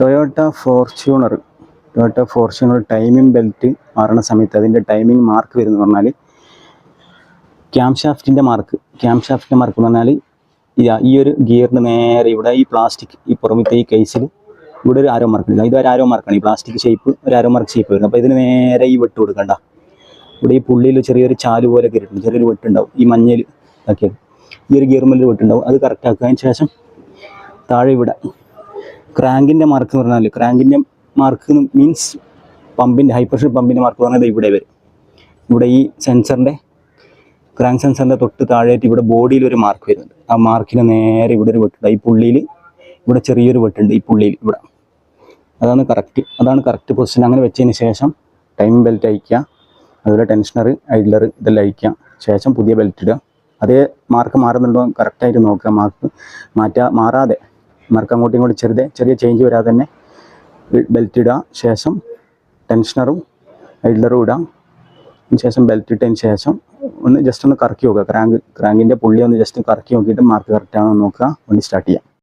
Toyota Fortuner timing belt മാറുന്ന സമയത്ത് അതിൻ്റെ ടൈമിംഗ് മാർക്ക് വരുന്നത് പറഞ്ഞാൽ ക്യാം ഷാഫ്റ്റിൻ്റെ മാർക്ക് എന്ന് പറഞ്ഞാൽ ഈ ഒരു ഗിയറിന് നേരെ ഇവിടെ ഈ പ്ലാസ്റ്റിക് ഈ പുറമത്തെ ഈ കേസിൽ ഇവിടെ ഒരു ആരോ മാർക്ക് ഇല്ല, ഇതൊരു ആരോ മാർക്കാണ്. ഈ പ്ലാസ്റ്റിക് ഷേപ്പ് ഒരു ആരോ മാർക്ക് ഷേപ്പ് വരുന്നത്. അപ്പോൾ ഇതിന് നേരെ ഈ വെട്ട് കൊടുക്കണ്ട. ഇവിടെ ഈ പുള്ളിയിൽ ചെറിയൊരു ചാല് പോലെ കയറിയിട്ടുണ്ട്, ചെറിയൊരു വെട്ടുണ്ടാവും ഈ മഞ്ഞയിൽ ആക്കിയത്. ഈ ഒരു ഗിയർമേൽ വെട്ടുണ്ടാവും, അത് കറക്റ്റ് ആക്കിയതിന് ശേഷം താഴെ ഇവിടെ ക്രാങ്കിൻ്റെ മാർക്ക് എന്ന് പറഞ്ഞാൽ ക്രാങ്കിൻ്റെ മാർക്ക് മീൻസ് പമ്പിൻ്റെ ഹൈ പ്രഷർ പമ്പിൻ്റെ മാർക്ക് പറഞ്ഞാൽ ഇവിടെ വരും. ഇവിടെ ഈ സെൻസറിൻ്റെ ക്രാങ്ക് സെൻസറിൻ്റെ തൊട്ട് താഴെയായിട്ട് ഇവിടെ ബോഡിയിൽ ഒരു മാർക്ക് വരുന്നുണ്ട്. ആ മാർക്കിന് നേരെ ഇവിടെ ഒരു വെട്ടുണ്ട്, ഈ പുള്ളിയിൽ ഇവിടെ ചെറിയൊരു വെട്ടുണ്ട് ഈ പുള്ളിയിൽ ഇവിടെ. അതാണ് കറക്റ്റ് പൊസിഷൻ. അങ്ങനെ വെച്ചതിന് ശേഷം ടൈമിംഗ് ബെൽറ്റ് അയക്കുക, അതുപോലെ ടെൻഷനർ ഐഡ്ലർ ഇതെല്ലാം അയക്കുക. ശേഷം പുതിയ ബെൽറ്റ് ഇടുക. അതേ മാർക്ക് മാറുന്നുണ്ടോ കറക്റ്റായിട്ട് നോക്കുക. മാർക്ക് മാറാതെ മാർക്ക് അങ്ങോട്ടും ഇങ്ങോട്ടും ചെറിയ ചേഞ്ച് വരാതെ തന്നെ ബെൽറ്റ് ഇടുക. ശേഷം ടെൻഷനറും ഐഡ്ലറും ഇടാം. ശേഷം ബെൽറ്റ് ഇട്ടതിന് ശേഷം ജസ്റ്റ് ഒന്ന് കറക്കി നോക്കുക. ക്രാങ്കിൻ്റെ പുള്ളി ഒന്ന് ജസ്റ്റ് കറക്കി നോക്കിയിട്ട് മാർക്ക് കറക്റ്റ് ആണോ നോക്കുക. വണ്ടി സ്റ്റാർട്ട് ചെയ്യാം.